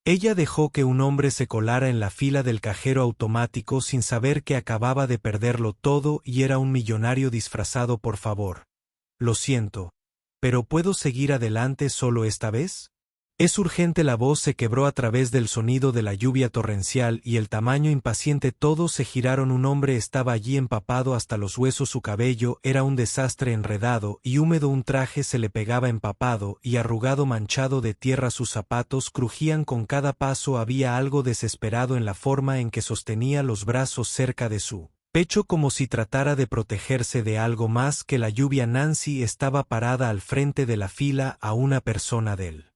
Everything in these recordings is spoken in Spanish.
Ella dejó que un hombre se colara en la fila del cajero automático sin saber que acababa de perderlo todo y era un millonario disfrazado. Por favor. Lo siento. ¿Pero puedo seguir adelante solo esta vez? Es urgente. La voz se quebró a través del sonido de la lluvia torrencial y el tamaño impaciente. Todos se giraron. Un hombre estaba allí empapado hasta los huesos. Su cabello era un desastre, enredado y húmedo. Un traje se le pegaba empapado y arrugado, manchado de tierra. Sus zapatos crujían con cada paso. Había algo desesperado en la forma en que sostenía los brazos cerca de su pecho, como si tratara de protegerse de algo más que la lluvia. Nancy estaba parada al frente de la fila, a una persona del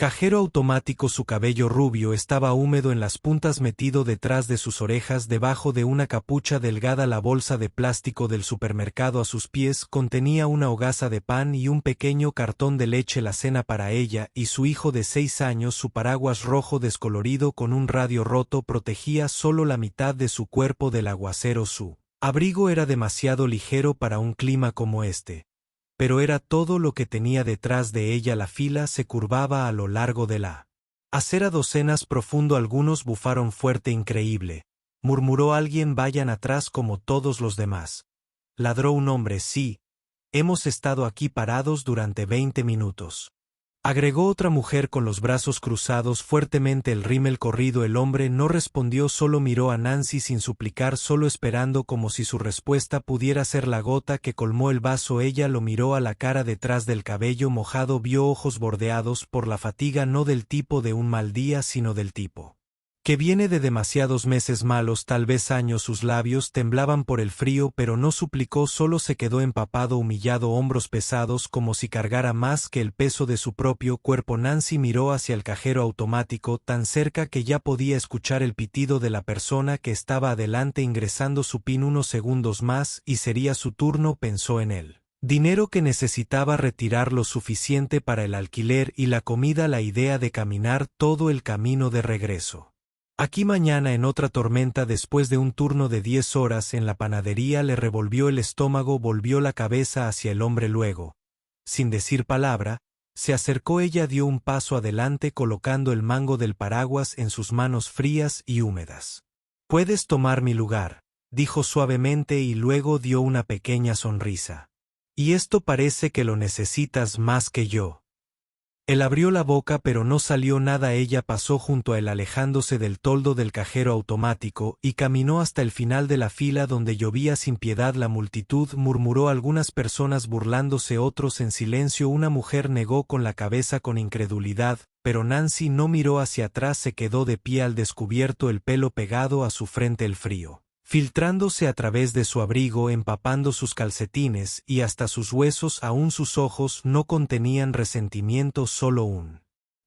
cajero automático. Su cabello rubio estaba húmedo en las puntas, metido detrás de sus orejas debajo de una capucha delgada. La bolsa de plástico del supermercado a sus pies contenía una hogaza de pan y un pequeño cartón de leche. La cena para ella y su hijo de 6 años. Su paraguas rojo descolorido con un radio roto protegía solo la mitad de su cuerpo del aguacero. Su abrigo era demasiado ligero para un clima como este, pero era todo lo que tenía detrás de ella. La fila se curvaba a lo largo de la acera. Docenas profundo. Algunos bufaron fuerte. Increíble, murmuró alguien. Vayan atrás como todos los demás. Ladró un hombre. Sí, hemos estado aquí parados durante 20 minutos. Agregó otra mujer con los brazos cruzados fuertemente, el rímel corrido. El hombre no respondió, solo miró a Nancy sin suplicar, solo esperando, como si su respuesta pudiera ser la gota que colmó el vaso. Ella lo miró a la cara. Detrás del cabello mojado vio ojos bordeados por la fatiga, no del tipo de un mal día, sino del tipo que viene de demasiados meses malos, tal vez años. Sus labios temblaban por el frío, pero no suplicó, solo se quedó empapado, humillado, hombros pesados como si cargara más que el peso de su propio cuerpo. Nancy miró hacia el cajero automático, tan cerca que ya podía escuchar el pitido de la persona que estaba adelante ingresando su PIN. Unos segundos más y sería su turno. Pensó en él. Dinero que necesitaba retirar, lo suficiente para el alquiler y la comida. La idea de caminar todo el camino de regreso aquí mañana en otra tormenta, después de un turno de 10 horas en la panadería, le revolvió el estómago. Volvió la cabeza hacia el hombre. Luego, sin decir palabra, se acercó. Ella dio un paso adelante, colocando el mango del paraguas en sus manos frías y húmedas. Puedes tomar mi lugar, dijo suavemente, y luego dio una pequeña sonrisa. Y esto parece que lo necesitas más que yo. Él abrió la boca pero no salió nada. Ella pasó junto a él, alejándose del toldo del cajero automático, y caminó hasta el final de la fila donde llovía sin piedad. La multitud murmuró, algunas personas burlándose, otros en silencio. Una mujer negó con la cabeza con incredulidad, pero Nancy no miró hacia atrás. Se quedó de pie al descubierto, el pelo pegado a su frente, el frío filtrándose a través de su abrigo, empapando sus calcetines y hasta sus huesos. Aún sus ojos no contenían resentimiento, solo un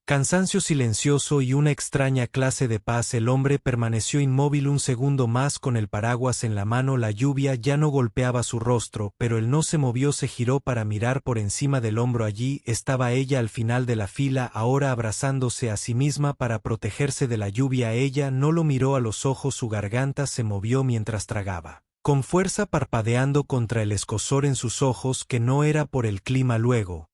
cansancio silencioso y una extraña clase de paz. El hombre permaneció inmóvil un segundo más con el paraguas en la mano. La lluvia ya no golpeaba su rostro, pero él no se movió. Se giró para mirar por encima del hombro. Allí estaba ella al final de la fila, ahora abrazándose a sí misma para protegerse de la lluvia. Ella no lo miró a los ojos. Su garganta se movió mientras tragaba con fuerza, parpadeando contra el escozor en sus ojos, que no era por el clima. Luego,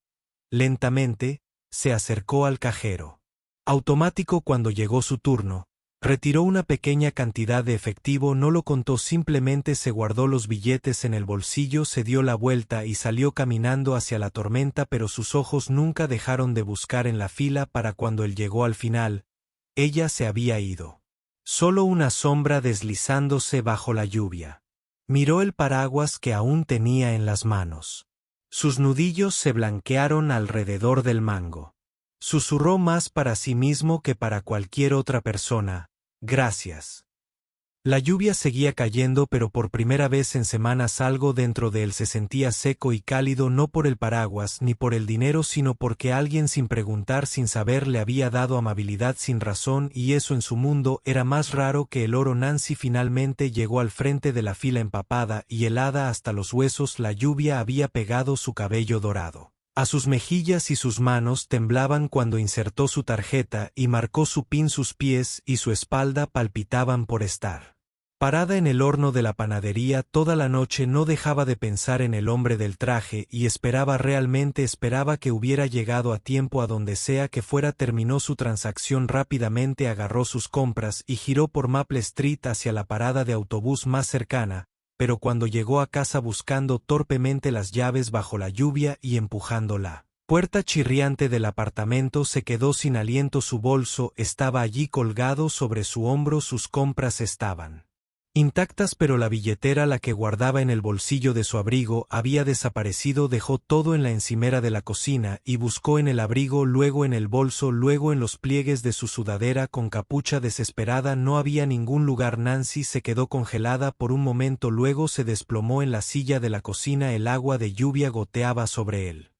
lentamente, se acercó al cajero automático. Cuando llegó su turno, retiró una pequeña cantidad de efectivo. No lo contó, simplemente se guardó los billetes en el bolsillo. Se dio la vuelta y salió caminando hacia la tormenta, pero sus ojos nunca dejaron de buscar en la fila. Para cuando él llegó al final, ella se había ido. Solo una sombra deslizándose bajo la lluvia. Miró el paraguas que aún tenía en las manos. Sus nudillos se blanquearon alrededor del mango. Susurró más para sí mismo que para cualquier otra persona: gracias. La lluvia seguía cayendo, pero por primera vez en semanas algo dentro de él se sentía seco y cálido, no por el paraguas ni por el dinero, sino porque alguien, sin preguntar, sin saber, le había dado amabilidad sin razón, y eso en su mundo era más raro que el oro. Nancy finalmente llegó al frente de la fila, empapada y helada hasta los huesos. La lluvia había pegado su cabello dorado a sus mejillas y sus manos temblaban cuando insertó su tarjeta y marcó su PIN. Sus pies y su espalda palpitaban por estar Parada en el horno de la panadería toda la noche no dejaba de pensar en el hombre del traje y realmente esperaba que hubiera llegado a tiempo a donde sea que fuera. Terminó su transacción rápidamente, agarró sus compras y giró por Maple Street hacia la parada de autobús más cercana, pero cuando llegó a casa buscando torpemente las llaves bajo la lluvia y empujando la puerta chirriante del apartamento, se quedó sin aliento. Su bolso estaba allí colgado sobre su hombro, sus compras estaban intactas, pero la billetera, la que guardaba en el bolsillo de su abrigo, había desaparecido. Dejó todo en la encimera de la cocina y buscó en el abrigo, luego en el bolso, luego en los pliegues de su sudadera con capucha. Desesperada, no había ningún lugar. Nancy se quedó congelada por un momento, luego se desplomó en la silla de la cocina. El agua de lluvia goteaba sobre él.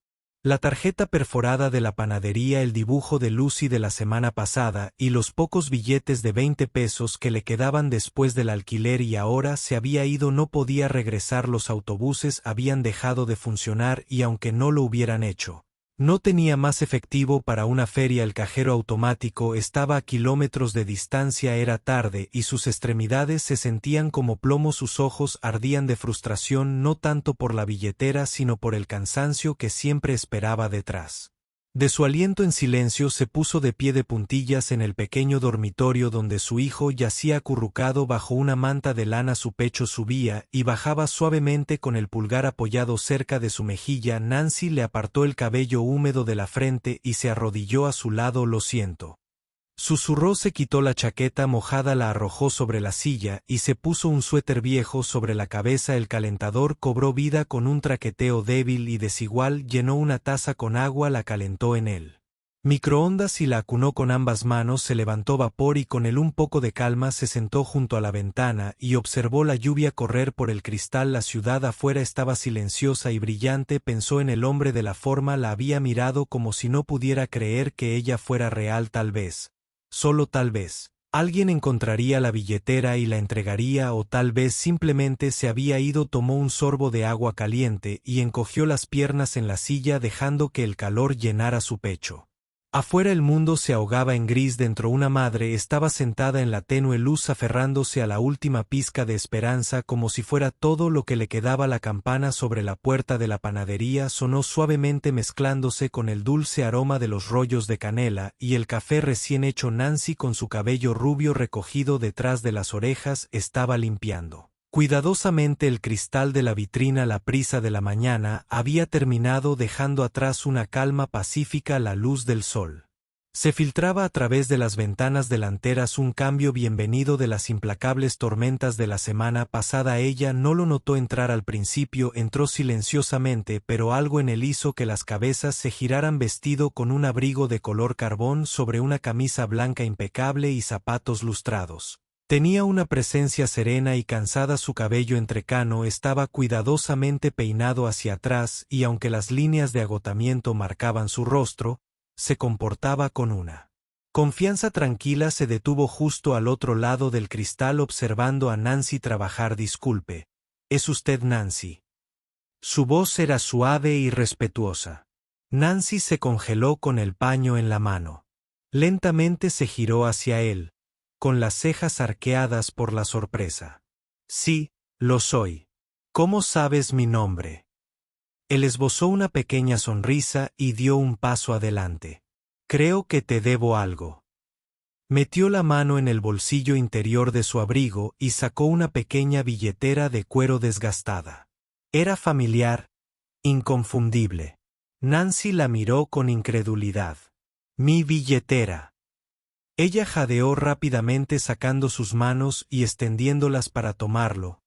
La tarjeta perforada de la panadería, el dibujo de Lucy de la semana pasada y los pocos billetes de 20 pesos que le quedaban después del alquiler, y ahora se había ido, no podía regresar. Los autobuses habían dejado de funcionar y aunque no lo hubieran hecho, no tenía más efectivo para una feria. El cajero automático estaba a kilómetros de distancia. Era tarde y sus extremidades se sentían como plomo. Sus ojos ardían de frustración, no tanto por la billetera sino por el cansancio que siempre esperaba detrás de su aliento. En silencio se puso de pie de puntillas en el pequeño dormitorio donde su hijo yacía acurrucado bajo una manta de lana. Su pecho subía y bajaba suavemente con el pulgar apoyado cerca de su mejilla. Nancy le apartó el cabello húmedo de la frente y se arrodilló a su lado. Lo siento, susurró. Se quitó la chaqueta mojada, la arrojó sobre la silla y se puso un suéter viejo sobre la cabeza. El calentador cobró vida con un traqueteo débil y desigual. Llenó una taza con agua, la calentó en el microondas y la acunó con ambas manos. Se levantó vapor y con un poco de calma se sentó junto a la ventana y observó la lluvia correr por el cristal. La ciudad afuera estaba silenciosa y brillante. Pensó en el hombre de la forma, la había mirado como si no pudiera creer que ella fuera real. Tal vez, solo tal vez, alguien encontraría la billetera y la entregaría, o tal vez simplemente se había ido. Tomó un sorbo de agua caliente y encogió las piernas en la silla dejando que el calor llenara su pecho. Afuera el mundo se ahogaba en gris. Dentro una madre estaba sentada en la tenue luz aferrándose a la última pizca de esperanza, como si fuera todo lo que le quedaba. La campana sobre la puerta de la panadería sonó suavemente mezclándose con el dulce aroma de los rollos de canela y el café recién hecho. Nancy, con su cabello rubio recogido detrás de las orejas, estaba limpiando cuidadosamente el cristal de la vitrina. La prisa de la mañana había terminado, dejando atrás una calma pacífica. La luz del sol se filtraba a través de las ventanas delanteras, un cambio bienvenido de las implacables tormentas de la semana pasada. Ella no lo notó entrar al principio, entró silenciosamente, pero algo en él hizo que las cabezas se giraran. Vestido con un abrigo de color carbón sobre una camisa blanca impecable y zapatos lustrados, tenía una presencia serena y cansada. Su cabello entrecano estaba cuidadosamente peinado hacia atrás y aunque las líneas de agotamiento marcaban su rostro, se comportaba con una confianza tranquila. Se detuvo justo al otro lado del cristal observando a Nancy trabajar. Disculpe, ¿es usted Nancy? Su voz era suave y respetuosa. Nancy se congeló con el paño en la mano. Lentamente se giró hacia él, con las cejas arqueadas por la sorpresa. Sí, lo soy. ¿Cómo sabes mi nombre? Él esbozó una pequeña sonrisa y dio un paso adelante. Creo que te debo algo. Metió la mano en el bolsillo interior de su abrigo y sacó una pequeña billetera de cuero desgastada. Era familiar, inconfundible. Nancy la miró con incredulidad. Mi billetera. Ella jadeó rápidamente sacando sus manos y extendiéndolas para tomarlo.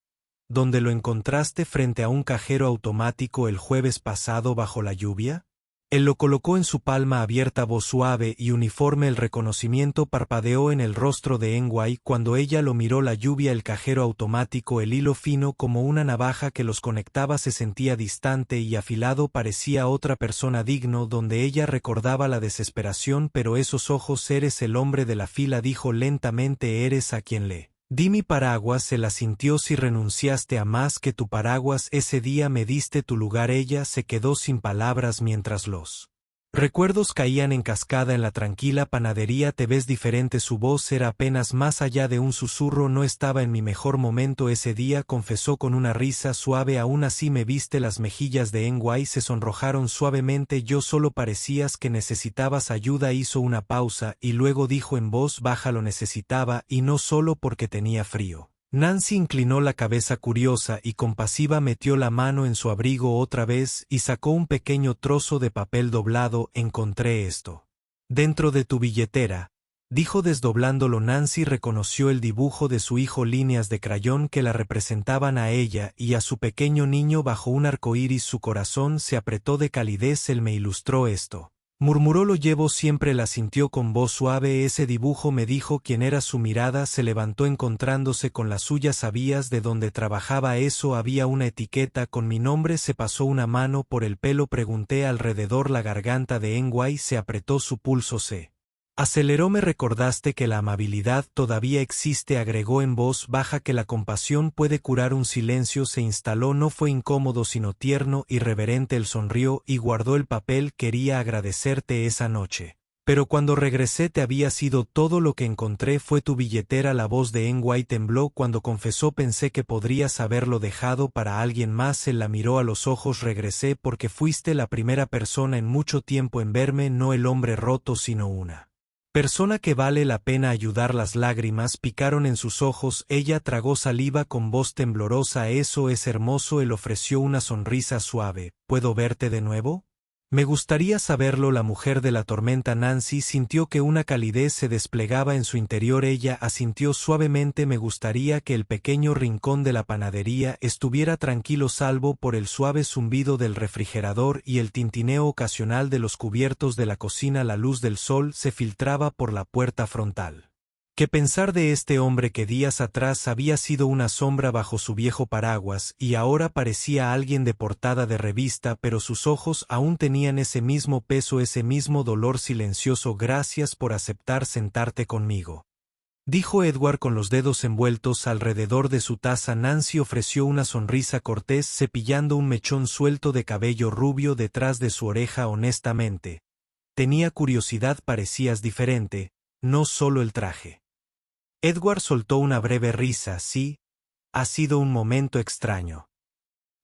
¿Dónde lo encontraste? ¿Frente a un cajero automático el jueves pasado bajo la lluvia? Él lo colocó en su palma abierta, voz suave y uniforme. El reconocimiento parpadeó en el rostro de Enway cuando ella lo miró. La lluvia, el cajero automático, el hilo fino como una navaja que los conectaba se sentía distante y afilado. Parecía otra persona digno, donde ella recordaba la desesperación. Pero esos ojos, eres el hombre de la fila, dijo lentamente, eres a quien le di mi paraguas. Se la sintió. Si renunciaste a más que tu paraguas, ese día me diste tu lugar. Ella se quedó sin palabras mientras los Recuerdos caían en cascada en la tranquila panadería. Te ves diferente. Su voz era apenas más allá de un susurro. No estaba en mi mejor momento ese día, confesó con una risa suave. Aún así me viste. Las mejillas de Nguai se sonrojaron suavemente. Yo solo parecías que necesitabas ayuda. Hizo una pausa y luego dijo en voz baja: lo necesitaba, y no solo porque tenía frío. Nancy inclinó la cabeza curiosa y compasiva, metió la mano en su abrigo otra vez y sacó un pequeño trozo de papel doblado. Encontré esto dentro de tu billetera, dijo desdoblándolo. Nancy reconoció el dibujo de su hijo, líneas de crayón que la representaban a ella y a su pequeño niño bajo un arco iris. Su corazón se apretó de calidez. Él me ilustró esto, murmuró. Lo llevo siempre. La sintió con voz suave. Ese dibujo me dijo quién era. Su mirada se levantó encontrándose con la suya. ¿Sabías de dónde trabajaba eso? Había una etiqueta con mi nombre. Se pasó una mano por el pelo. Pregunté alrededor. La garganta de Nguai se apretó, su pulso se aceleró. Me recordaste que la amabilidad todavía existe, agregó en voz baja, que la compasión puede curar. Un silencio se instaló. No fue incómodo sino tierno y reverente. Él sonrió y guardó el papel. Quería agradecerte esa noche, pero cuando regresé te había sido todo lo que encontré fue tu billetera. La voz de Nguai tembló cuando confesó: pensé que podrías haberlo dejado para alguien más. Él la miró a los ojos. Regresé porque fuiste la primera persona en mucho tiempo en verme, no el hombre roto, sino una persona que vale la pena ayudar. Las lágrimas picaron en sus ojos. Ella tragó saliva con voz temblorosa. Eso es hermoso. Él ofreció una sonrisa suave. ¿Puedo verte de nuevo? Me gustaría saberlo. La mujer de la tormenta. Nancy sintió que una calidez se desplegaba en su interior. Ella asintió suavemente. Me gustaría que el pequeño rincón de la panadería estuviera tranquilo, salvo por el suave zumbido del refrigerador y el tintineo ocasional de los cubiertos de la cocina. La luz del sol se filtraba por la puerta frontal. ¿Qué pensar de este hombre que días atrás había sido una sombra bajo su viejo paraguas y ahora parecía alguien de portada de revista, pero sus ojos aún tenían ese mismo peso, ese mismo dolor silencioso? Gracias por aceptar sentarte conmigo, dijo Edward con los dedos envueltos alrededor de su taza. Nancy ofreció una sonrisa cortés, cepillando un mechón suelto de cabello rubio detrás de su oreja. Honestamente, tenía curiosidad. Parecías diferente, no solo el traje. Edward soltó una breve risa. Sí, ha sido un momento extraño.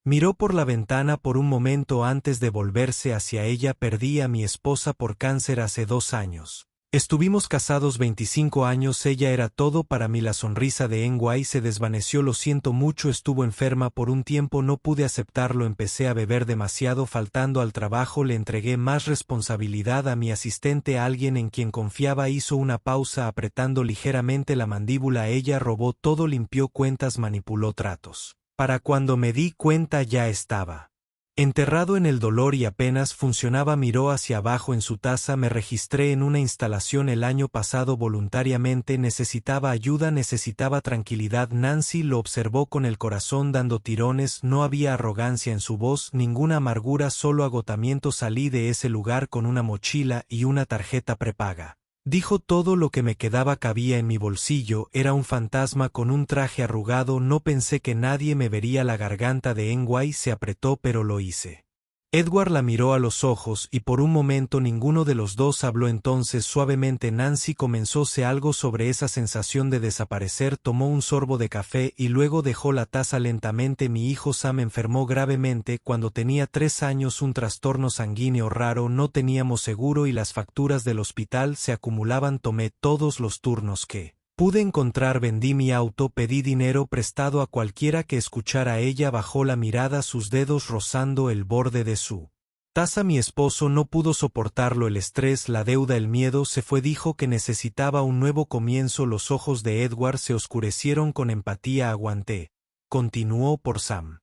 Miró por la ventana por un momento antes de volverse hacia ella. Perdí a mi esposa por cáncer hace 2 años. Estuvimos casados 25 años. Ella era todo para mí. La sonrisa de Nguai se desvaneció. Lo siento mucho. Estuvo enferma por un tiempo. No pude aceptarlo. Empecé a beber demasiado. Faltando al trabajo le entregué más responsabilidad a mi asistente, a alguien en quien confiaba. Hizo una pausa apretando ligeramente la mandíbula. Ella robó todo. Limpió cuentas, manipuló tratos. Para cuando me di cuenta ya estaba enterrado en el dolor y apenas funcionaba. Miró hacia abajo en su taza. Me registré en una instalación el año pasado voluntariamente. Necesitaba ayuda, necesitaba tranquilidad. Nancy lo observó con el corazón dando tirones. No había arrogancia en su voz, ninguna amargura, solo agotamiento. Salí de ese lugar con una mochila y una tarjeta prepaga. Dijo: todo lo que me quedaba cabía en mi bolsillo. Era un fantasma con un traje arrugado. No pensé que nadie me vería. La garganta de Nguai se apretó, pero lo hice. Edward la miró a los ojos y por un momento ninguno de los dos habló. Entonces suavemente Nancy comenzóse algo sobre esa sensación de desaparecer. Tomó un sorbo de café y luego dejó la taza lentamente. Mi hijo Sam enfermó gravemente cuando tenía 3 años, un trastorno sanguíneo raro. No teníamos seguro y las facturas del hospital se acumulaban. Tomé todos los turnos que pude encontrar. Vendí mi auto, pedí dinero prestado a cualquiera que escuchara. Ella bajó la mirada, sus dedos rozando el borde de su taza. Mi esposo no pudo soportarlo. El estrés, la deuda, el miedo. Se fue. Dijo que necesitaba un nuevo comienzo. Los ojos de Edward se oscurecieron con empatía. Aguanté, continuó, por Sam.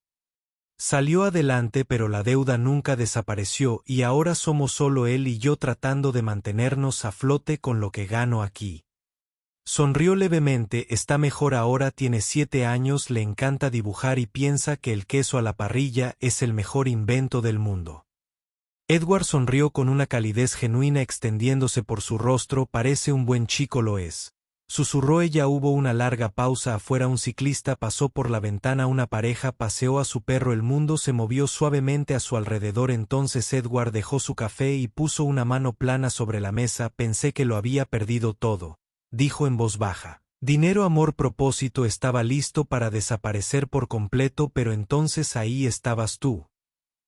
Salió adelante, pero la deuda nunca desapareció y ahora somos solo él y yo tratando de mantenernos a flote con lo que gano aquí. Sonrió levemente. Está mejor ahora. Tiene 7 años, le encanta dibujar y piensa que el queso a la parrilla es el mejor invento del mundo. Edward sonrió con una calidez genuina extendiéndose por su rostro. Parece un buen chico. Lo es. susurró ella. Hubo una larga pausa afuera. Un ciclista pasó por la ventana. Una pareja paseó a su perro. El mundo se movió suavemente a su alrededor. Entonces Edward dejó su café y puso una mano plana sobre la mesa. Pensé que lo había perdido todo, dijo en voz baja. Dinero, amor, propósito. Estaba listo para desaparecer por completo, pero entonces ahí estabas tú,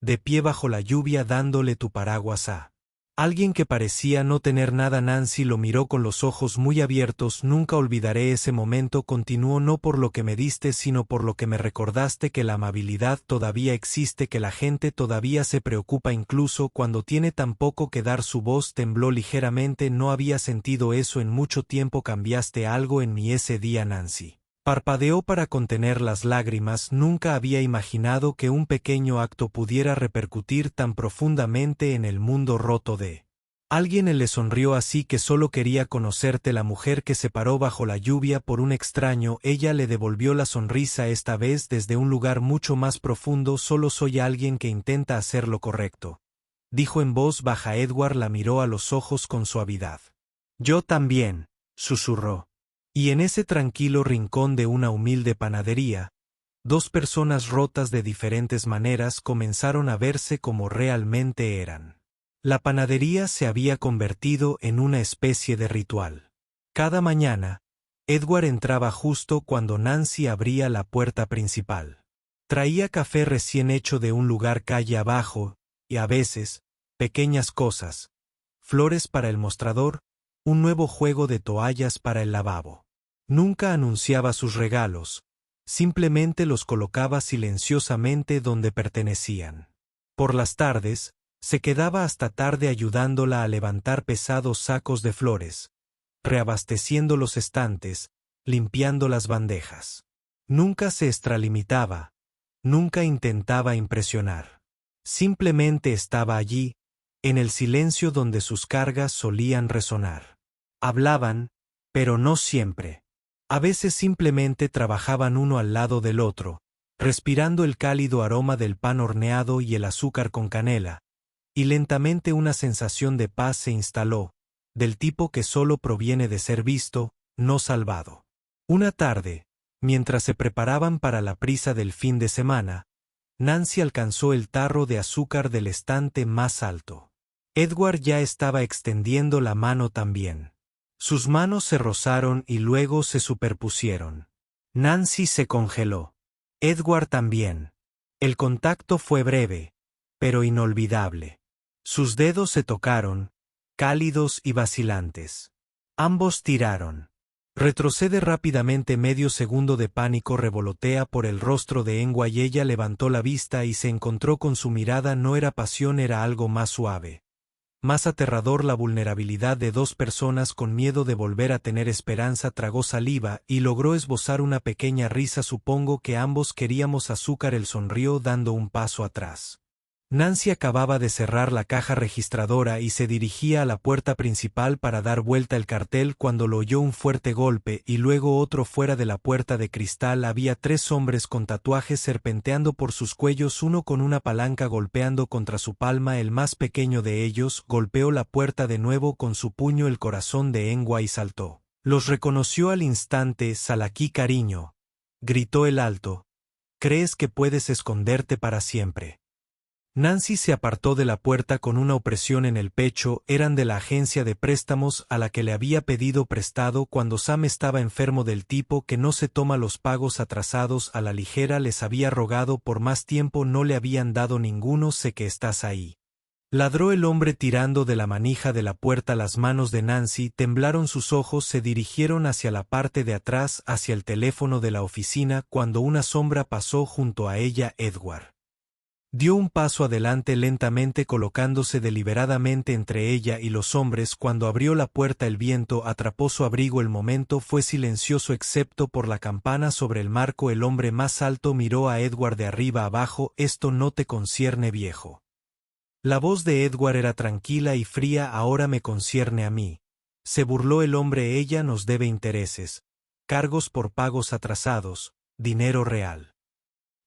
de pie bajo la lluvia, dándole tu paraguas a alguien que parecía no tener nada. Nancy lo miró con los ojos muy abiertos. Nunca olvidaré ese momento, continuó, no por lo que me diste, sino por lo que me recordaste, que la amabilidad todavía existe, que la gente todavía se preocupa incluso cuando tiene tan poco que dar. Su voz tembló ligeramente. No había sentido eso en mucho tiempo. Cambiaste algo en mí ese día, Nancy. Parpadeó para contener las lágrimas. Nunca había imaginado que un pequeño acto pudiera repercutir tan profundamente en el mundo roto de alguien. Él le sonrió. Así que solo quería conocerte. La mujer que se paró bajo la lluvia por un extraño. Ella le devolvió la sonrisa, esta vez desde un lugar mucho más profundo. Solo soy alguien que intenta hacer lo correcto, dijo en voz baja. Edward la miró a los ojos con suavidad. Yo también, susurró. Y en ese tranquilo rincón de una humilde panadería, dos personas rotas de diferentes maneras comenzaron a verse como realmente eran. La panadería se había convertido en una especie de ritual. Cada mañana, Edward entraba justo cuando Nancy abría la puerta principal. Traía café recién hecho de un lugar calle abajo, y a veces, pequeñas cosas, flores para el mostrador, un nuevo juego de toallas para el lavabo. Nunca anunciaba sus regalos, simplemente los colocaba silenciosamente donde pertenecían. Por las tardes, se quedaba hasta tarde ayudándola a levantar pesados sacos de flores, reabasteciendo los estantes, limpiando las bandejas. Nunca se extralimitaba, nunca intentaba impresionar. Simplemente estaba allí, en el silencio donde sus cargas solían resonar. Hablaban, pero no siempre. A veces simplemente trabajaban uno al lado del otro, respirando el cálido aroma del pan horneado y el azúcar con canela, y lentamente una sensación de paz se instaló, del tipo que solo proviene de ser visto, no salvado. Una tarde, mientras se preparaban para la prisa del fin de semana, Nancy alcanzó el tarro de azúcar del estante más alto. Edward ya estaba extendiendo la mano también. Sus manos se rozaron y luego se superpusieron. Nancy se congeló. Edward también. El contacto fue breve, pero inolvidable. Sus dedos se tocaron, cálidos y vacilantes. Ambos tiraron. Retrocede rápidamente. Medio segundo de pánico revolotea por el rostro de Engwa y ella levantó la vista y se encontró con su mirada. No era pasión, era algo más suave. Más aterrador, la vulnerabilidad de dos personas con miedo de volver a tener esperanza. Tragó saliva y logró esbozar una pequeña risa. Supongo que ambos queríamos azúcar. Él sonrió dando un paso atrás. Nancy acababa de cerrar la caja registradora y se dirigía a la puerta principal para dar vuelta el cartel cuando lo oyó un fuerte golpe y luego otro. Fuera de la puerta de cristal había tres hombres con tatuajes serpenteando por sus cuellos, uno con una palanca golpeando contra su palma. El más pequeño de ellos golpeó la puerta de nuevo con su puño. El corazón de Engwa y saltó. Los reconoció al instante. Salaki, cariño, gritó el alto. ¿Crees que puedes esconderte para siempre? Nancy se apartó de la puerta con una opresión en el pecho. Eran de la agencia de préstamos a la que le había pedido prestado cuando Sam estaba enfermo, del tipo que no se toma los pagos atrasados a la ligera. Les había rogado por más tiempo, no le habían dado ninguno. Sé que estás ahí, ladró el hombre tirando de la manija de la puerta. Las manos de Nancy temblaron, sus ojos se dirigieron hacia la parte de atrás, hacia el teléfono de la oficina, cuando una sombra pasó junto a ella. Edward dio un paso adelante lentamente, colocándose deliberadamente entre ella y los hombres. Cuando abrió la puerta el viento atrapó su abrigo. El momento fue silencioso excepto por la campana sobre el marco. El hombre más alto miró a Edward de arriba abajo. Esto no te concierne, viejo. La voz de Edward era tranquila y fría. Ahora me concierne a mí, se burló el hombre. Ella nos debe intereses, cargos por pagos atrasados, dinero real.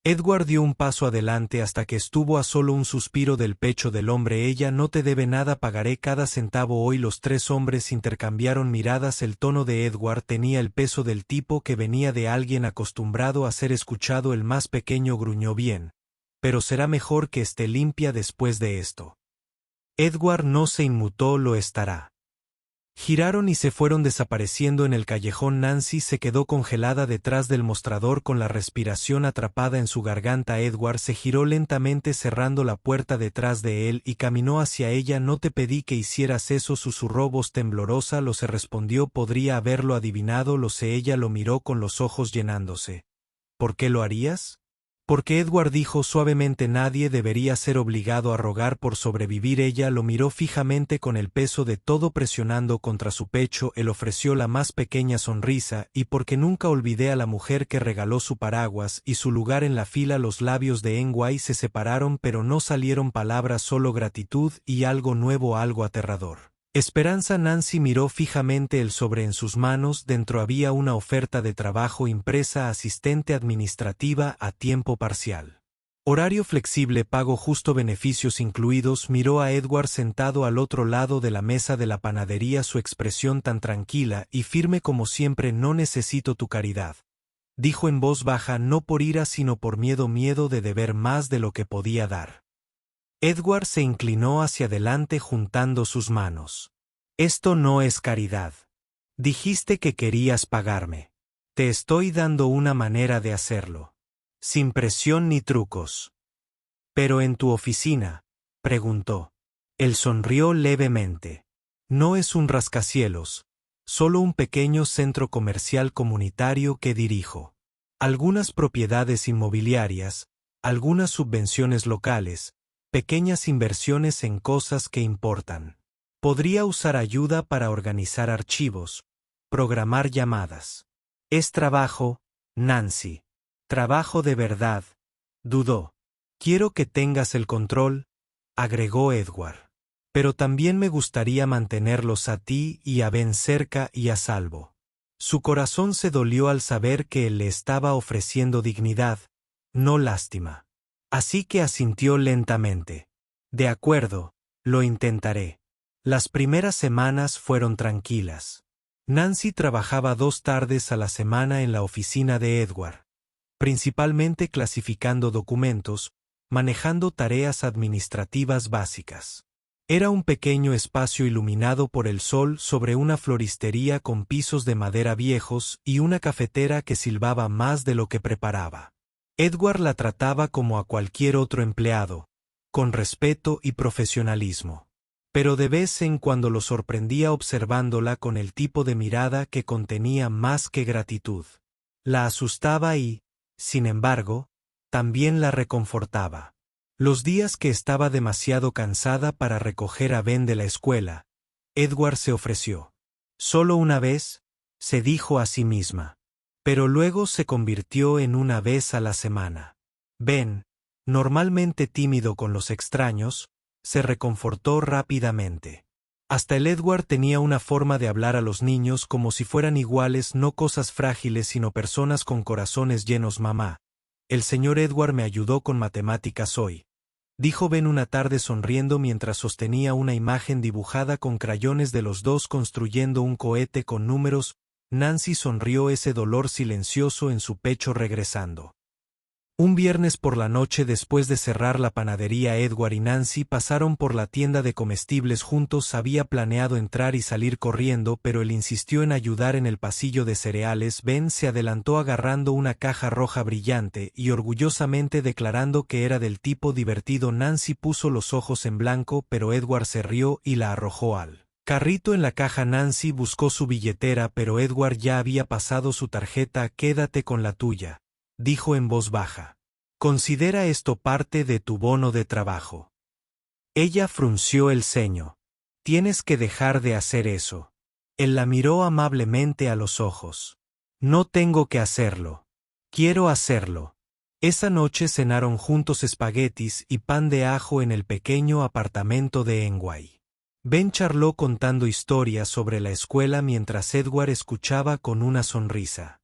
Edward dio un paso adelante hasta que estuvo a solo un suspiro del pecho del hombre. Ella no te debe nada, pagaré cada centavo hoy. Los tres hombres intercambiaron miradas. El tono de Edward tenía el peso del tipo que venía de alguien acostumbrado a ser escuchado. El más pequeño gruñó bien. Pero será mejor que esté limpia después de esto. Edward no se inmutó, lo estará. Giraron y se fueron desapareciendo en el callejón. Nancy se quedó congelada detrás del mostrador con la respiración atrapada en su garganta. Edward se giró lentamente cerrando la puerta detrás de él y caminó hacia ella. No te pedí que hicieras eso, susurró voz temblorosa. Lo sé, respondió. Podría haberlo adivinado, lo sé. Ella lo miró con los ojos llenándose. ¿Por qué lo harías? Porque Edward dijo suavemente nadie debería ser obligado a rogar por sobrevivir. Ella lo miró fijamente con el peso de todo presionando contra su pecho. Él ofreció la más pequeña sonrisa y porque nunca olvidé a la mujer que regaló su paraguas y su lugar en la fila. Los labios de Engway se separaron pero no salieron palabras, solo gratitud y algo nuevo, algo aterrador. Esperanza. Nancy miró fijamente el sobre en sus manos. Dentro había una oferta de trabajo impresa: asistente administrativa a tiempo parcial. Horario flexible, pago justo, beneficios incluidos. Miró a Edward sentado al otro lado de la mesa de la panadería, su expresión tan tranquila y firme como siempre. No necesito tu caridad, dijo en voz baja, no por ira sino por miedo de deber más de lo que podía dar. Edward se inclinó hacia adelante juntando sus manos. Esto no es caridad. Dijiste que querías pagarme. Te estoy dando una manera de hacerlo. Sin presión ni trucos. ¿Pero en tu oficina? Preguntó. Él sonrió levemente. No es un rascacielos, solo un pequeño centro comercial comunitario que dirijo. Algunas propiedades inmobiliarias, algunas subvenciones locales, pequeñas inversiones en cosas que importan. Podría usar ayuda para organizar archivos, programar llamadas. Es trabajo, Nancy. Trabajo de verdad. Dudó. Quiero que tengas el control, agregó Edward. Pero también me gustaría mantenerlos a ti y a Ben cerca y a salvo. Su corazón se dolió al saber que él le estaba ofreciendo dignidad, no lástima. Así que asintió lentamente. De acuerdo, lo intentaré. Las primeras semanas fueron tranquilas. Nancy trabajaba 2 tardes a la semana en la oficina de Edward, principalmente clasificando documentos, manejando tareas administrativas básicas. Era un pequeño espacio iluminado por el sol sobre una floristería con pisos de madera viejos y una cafetera que silbaba más de lo que preparaba. Edward la trataba como a cualquier otro empleado, con respeto y profesionalismo. Pero de vez en cuando lo sorprendía observándola con el tipo de mirada que contenía más que gratitud. La asustaba y, sin embargo, también la reconfortaba. Los días que estaba demasiado cansada para recoger a Ben de la escuela, Edward se ofreció. Solo una vez, se dijo a sí misma. Pero luego se convirtió en una vez a la semana. Ben, normalmente tímido con los extraños, se reconfortó rápidamente. Hasta el Edward tenía una forma de hablar a los niños como si fueran iguales, no cosas frágiles sino personas con corazones llenos. Mamá, el señor Edward me ayudó con matemáticas hoy, dijo Ben una tarde sonriendo mientras sostenía una imagen dibujada con crayones de los dos construyendo un cohete con números. Nancy sonrió, ese dolor silencioso en su pecho regresando. Un viernes por la noche después de cerrar la panadería, Edward y Nancy pasaron por la tienda de comestibles juntos. Había planeado entrar y salir corriendo, pero él insistió en ayudar en el pasillo de cereales. Ben se adelantó agarrando una caja roja brillante y orgullosamente declarando que era del tipo divertido. Nancy puso los ojos en blanco, pero Edward se rió y la arrojó al carrito. En la caja Nancy buscó su billetera, pero Edward ya había pasado su tarjeta. Quédate con la tuya, dijo en voz baja. Considera esto parte de tu bono de trabajo. Ella frunció el ceño. Tienes que dejar de hacer eso. Él la miró amablemente a los ojos. No tengo que hacerlo. Quiero hacerlo. Esa noche cenaron juntos espaguetis y pan de ajo en el pequeño apartamento de Engway. Ben charló contando historias sobre la escuela mientras Edward escuchaba con una sonrisa.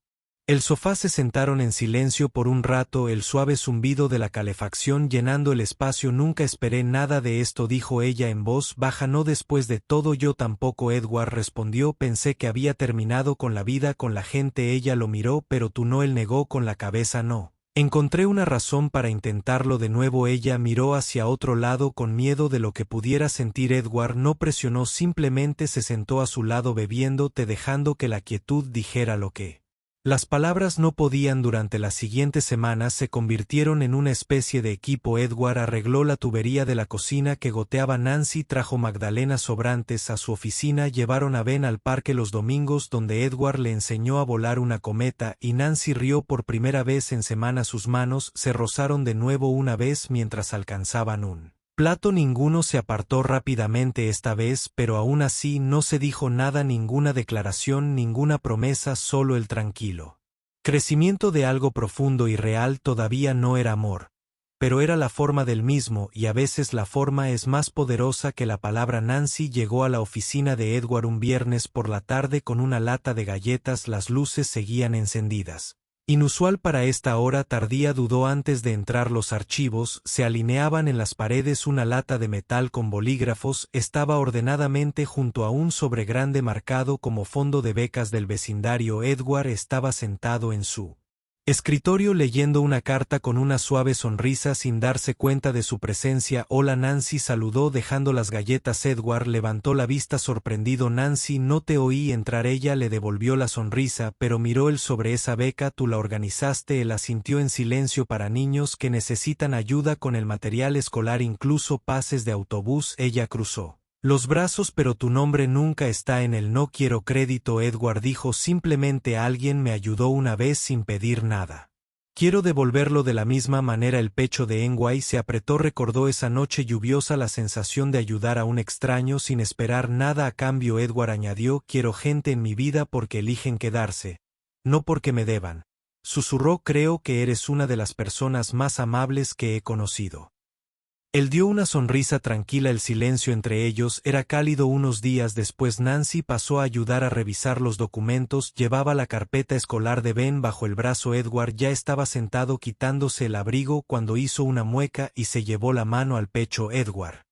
El sofá se sentaron en silencio por un rato, el suave zumbido de la calefacción llenando el espacio. Nunca esperé nada de esto, dijo ella en voz baja. No, después de todo yo tampoco, Edward respondió. Pensé que había terminado con la vida, con la gente. Ella lo miró. Pero tú no, él negó con la cabeza. No. Encontré una razón para intentarlo de nuevo. Ella miró hacia otro lado con miedo de lo que pudiera sentir. Edward no presionó, simplemente se sentó a su lado bebiendo té, dejando que la quietud dijera lo que las palabras no podían. Durante las siguientes semanas se convirtieron en una especie de equipo. Edward arregló la tubería de la cocina que goteaba. Nancy trajo magdalenas sobrantes a su oficina. Llevaron a Ben al parque los domingos, donde Edward le enseñó a volar una cometa, y Nancy rió por primera vez en semanas. Sus manos se rozaron de nuevo una vez mientras alcanzaban un plato. Ninguno se apartó rápidamente esta vez, pero aún así no se dijo nada, ninguna declaración, ninguna promesa, solo el tranquilo crecimiento de algo profundo y real. Todavía no era amor, pero era la forma del mismo, y a veces la forma es más poderosa que la palabra. Nancy llegó a la oficina de Edward un viernes por la tarde con una lata de galletas. Las luces seguían encendidas. Inusual para esta hora tardía, dudó antes de entrar. Los archivos se alineaban en las paredes. Una lata de metal con bolígrafos estaba ordenadamente junto a un sobre grande marcado como fondo de becas del vecindario. Edward estaba sentado en su escritorio leyendo una carta con una suave sonrisa sin darse cuenta de su presencia. Hola, Nancy saludó dejando las galletas. Edward levantó la vista sorprendido. Nancy, no te oí entrar. Ella le devolvió la sonrisa, pero miró el sobre. Esa beca tú la organizaste. Él asintió en silencio. Para niños que necesitan ayuda con el material escolar, incluso pases de autobús. Ella cruzó los brazos. Pero tu nombre nunca está en él. No quiero crédito, Edward dijo. Simplemente alguien me ayudó una vez sin pedir nada. Quiero devolverlo de la misma manera. El pecho de Enway se apretó. Recordó esa noche lluviosa, la sensación de ayudar a un extraño sin esperar nada a cambio. Edward añadió, quiero gente en mi vida porque eligen quedarse, no porque me deban. Susurró, creo que eres una de las personas más amables que he conocido. Él dio una sonrisa tranquila. El silencio entre ellos era cálido. Unos días después Nancy pasó a ayudar a revisar los documentos. Llevaba la carpeta escolar de Ben bajo el brazo. Edward ya estaba sentado quitándose el abrigo cuando hizo una mueca y se llevó la mano al pecho. Edward.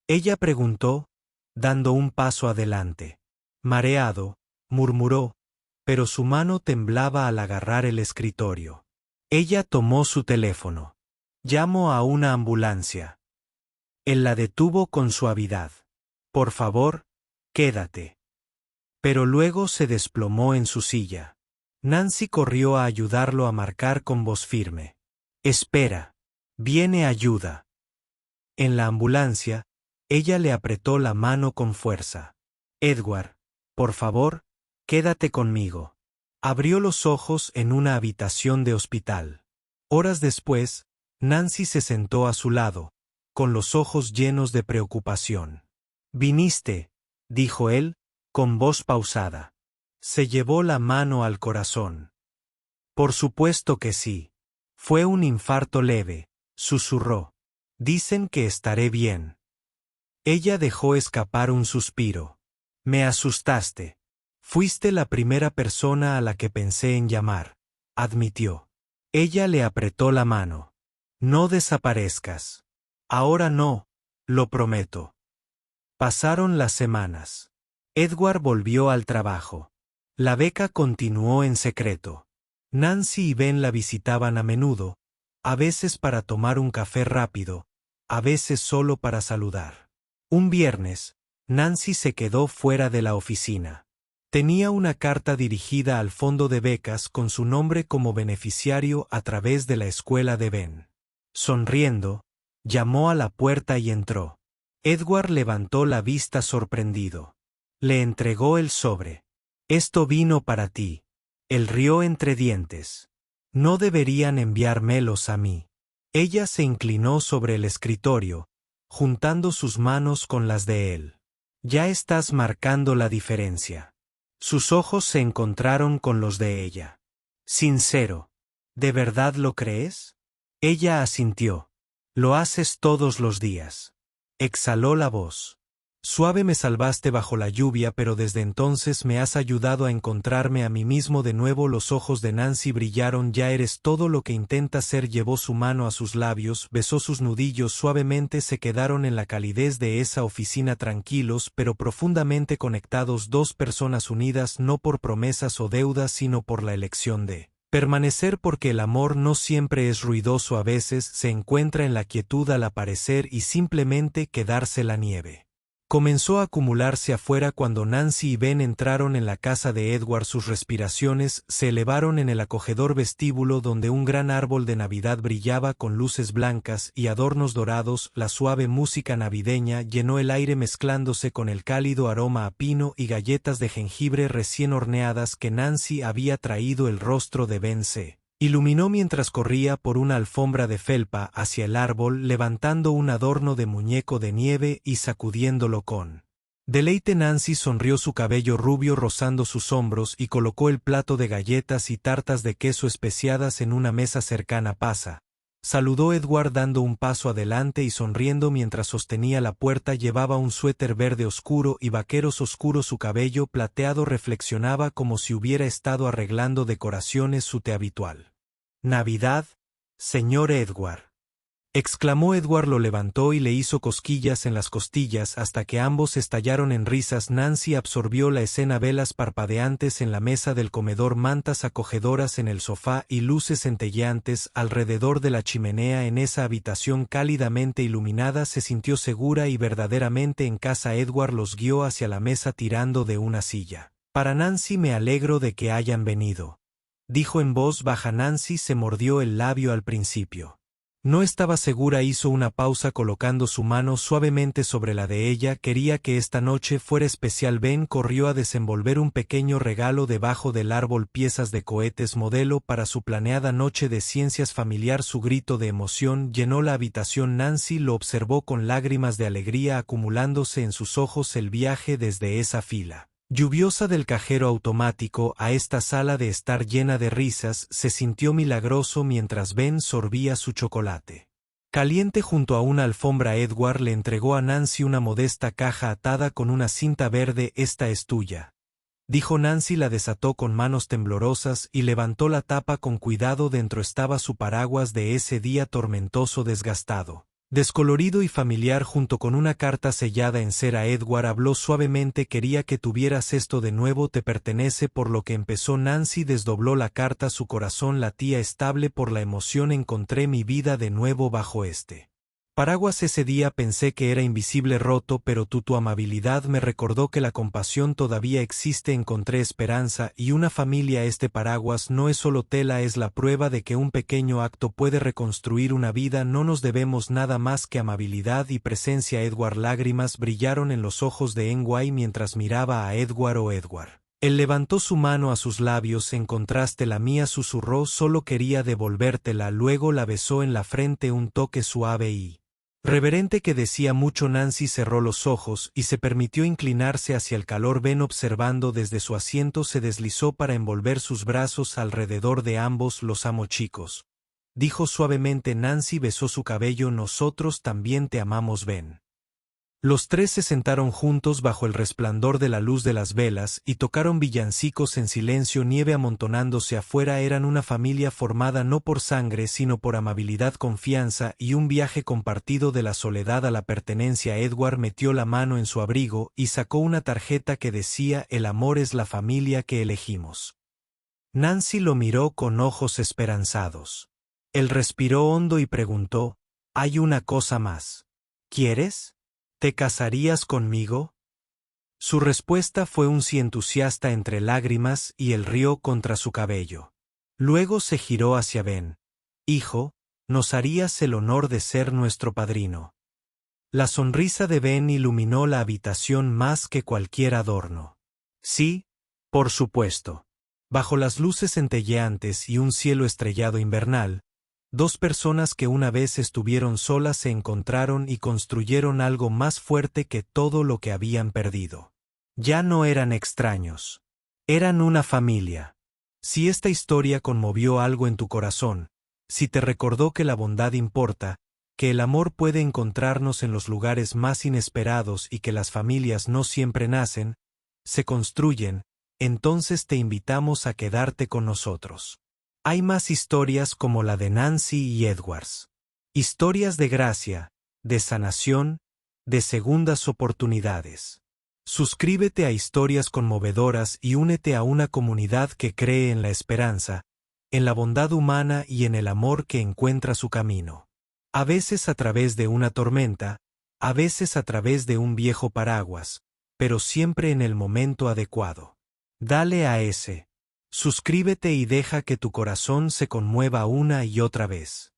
Ella preguntó, dando un paso adelante. Mareado, murmuró, pero su mano temblaba al agarrar el escritorio. Ella tomó su teléfono. Llamo a una ambulancia. Él la detuvo con suavidad. Por favor, quédate. Pero luego se desplomó en su silla. Nancy corrió a ayudarlo a marcar con voz firme. Espera. Viene ayuda. En la ambulancia, ella le apretó la mano con fuerza. Edward, por favor, quédate conmigo. Abrió los ojos en una habitación de hospital. Horas después, Nancy se sentó a su lado, con los ojos llenos de preocupación. «Viniste», dijo él, con voz pausada. Se llevó la mano al corazón. «Por supuesto que sí. Fue un infarto leve», susurró. «Dicen que estaré bien». Ella dejó escapar un suspiro. «Me asustaste. Fuiste la primera persona a la que pensé en llamar», admitió. Ella le apretó la mano. «No desaparezcas. Ahora no, lo prometo». Pasaron las semanas. Edward volvió al trabajo. La beca continuó en secreto. Nancy y Ben la visitaban a menudo, a veces para tomar un café rápido, a veces solo para saludar. Un viernes, Nancy se quedó fuera de la oficina. Tenía una carta dirigida al fondo de becas con su nombre como beneficiario a través de la escuela de Ben. Sonriendo, llamó a la puerta y entró. Edward levantó la vista sorprendido. Le entregó el sobre. «Esto vino para ti». Él rió entre dientes. «No deberían enviármelos a mí». Ella se inclinó sobre el escritorio, juntando sus manos con las de él. «Ya estás marcando la diferencia». Sus ojos se encontraron con los de ella. «Sincero. ¿De verdad lo crees?» Ella asintió. «Lo haces todos los días». Exhaló la voz. Suave me salvaste bajo la lluvia, pero desde entonces me has ayudado a encontrarme a mí mismo de nuevo. Los ojos de Nancy brillaron. Ya eres todo lo que intentas ser. Llevó su mano a sus labios, besó sus nudillos suavemente. Se quedaron en la calidez de esa oficina, tranquilos pero profundamente conectados, dos personas unidas no por promesas o deudas sino por la elección de permanecer, porque el amor no siempre es ruidoso, a veces se encuentra en la quietud al aparecer y simplemente quedarse. La nieve comenzó a acumularse afuera cuando Nancy y Ben entraron en la casa de Edward. Sus respiraciones se elevaron en el acogedor vestíbulo donde un gran árbol de Navidad brillaba con luces blancas y adornos dorados. La suave música navideña llenó el aire mezclándose con el cálido aroma a pino y galletas de jengibre recién horneadas que Nancy había traído. El rostro de Ben se iluminó mientras corría por una alfombra de felpa hacia el árbol, levantando un adorno de muñeco de nieve y sacudiéndolo con deleite. Nancy sonrió, su cabello rubio rozando sus hombros, y colocó el plato de galletas y tartas de queso especiadas en una mesa cercana. Pasa. Saludó Edward dando un paso adelante y sonriendo mientras sostenía la puerta. Llevaba un suéter verde oscuro y vaqueros oscuros. Su cabello plateado reflexionaba como si hubiera estado arreglando decoraciones. Su té habitual. «¿Navidad, señor Edward?», exclamó Edward. Lo levantó y le hizo cosquillas en las costillas hasta que ambos estallaron en risas. Nancy absorbió la escena, velas parpadeantes en la mesa del comedor, mantas acogedoras en el sofá y luces centelleantes alrededor de la chimenea. En esa habitación cálidamente iluminada se sintió segura y verdaderamente en casa. Edward los guió hacia la mesa tirando de una silla. «Para Nancy, me alegro de que hayan venido», dijo en voz baja. Nancy se mordió el labio al principio. No estaba segura. Hizo una pausa colocando su mano suavemente sobre la de ella. Quería que esta noche fuera especial. Ben corrió a desenvolver un pequeño regalo debajo del árbol, piezas de cohetes modelo para su planeada noche de ciencias familiar. Su grito de emoción llenó la habitación. Nancy lo observó con lágrimas de alegría acumulándose en sus ojos. El viaje desde esa fila lluviosa del cajero automático a esta sala de estar llena de risas se sintió milagroso mientras Ben sorbía su chocolate caliente junto a una alfombra. Edward le entregó a Nancy una modesta caja atada con una cinta verde. «Esta es tuya», dijo Nancy. La desató con manos temblorosas y levantó la tapa con cuidado. Dentro estaba su paraguas de ese día tormentoso, desgastado, descolorido y familiar, junto con una carta sellada en cera. Edward habló suavemente. «Quería que tuvieras esto de nuevo. Te pertenece». Por lo que empezó Nancy. Desdobló la carta. Su corazón latía estable por la emoción. «Encontré mi vida de nuevo bajo este paraguas. Ese día pensé que era invisible, roto, pero tu amabilidad me recordó que la compasión todavía existe. Encontré esperanza y una familia. Este paraguas no es solo tela, es la prueba de que un pequeño acto puede reconstruir una vida. No nos debemos nada más que amabilidad y presencia». Edward. Lágrimas brillaron en los ojos de Enway mientras miraba a Edward. «Oh, Edward». Él levantó su mano a sus labios. «Encontraste la mía», susurró. «Solo quería devolvértela». Luego la besó en la frente, un toque suave y reverente que decía mucho. Nancy cerró los ojos y se permitió inclinarse hacia el calor. Ben, observando desde su asiento, se deslizó para envolver sus brazos alrededor de ambos. «Los amo, chicos», dijo suavemente. Nancy besó su cabello. «Nosotros también te amamos, Ben». Los tres se sentaron juntos bajo el resplandor de la luz de las velas y tocaron villancicos en silencio. Nieve amontonándose afuera. Eran una familia formada no por sangre sino por amabilidad, confianza y un viaje compartido de la soledad a la pertenencia. Edward metió la mano en su abrigo y sacó una tarjeta que decía: «El amor es la familia que elegimos». Nancy lo miró con ojos esperanzados. Él respiró hondo y preguntó: «¿Hay una cosa más? ¿Quieres? ¿Te casarías conmigo?». Su respuesta fue un sí entusiasta entre lágrimas, y él rió contra su cabello. Luego se giró hacia Ben. «Hijo, ¿nos harías el honor de ser nuestro padrino?». La sonrisa de Ben iluminó la habitación más que cualquier adorno. «Sí, por supuesto». Bajo las luces centelleantes y un cielo estrellado invernal, dos personas que una vez estuvieron solas se encontraron y construyeron algo más fuerte que todo lo que habían perdido. Ya no eran extraños. Eran una familia. Si esta historia conmovió algo en tu corazón, si te recordó que la bondad importa, que el amor puede encontrarnos en los lugares más inesperados y que las familias no siempre nacen, se construyen, entonces te invitamos a quedarte con nosotros. Hay más historias como la de Nancy y Edwards. Historias de gracia, de sanación, de segundas oportunidades. Suscríbete a Historias Conmovedoras y únete a una comunidad que cree en la esperanza, en la bondad humana y en el amor que encuentra su camino. A veces a través de una tormenta, a veces a través de un viejo paraguas, pero siempre en el momento adecuado. Dale a ese. Suscríbete y deja que tu corazón se conmueva una y otra vez.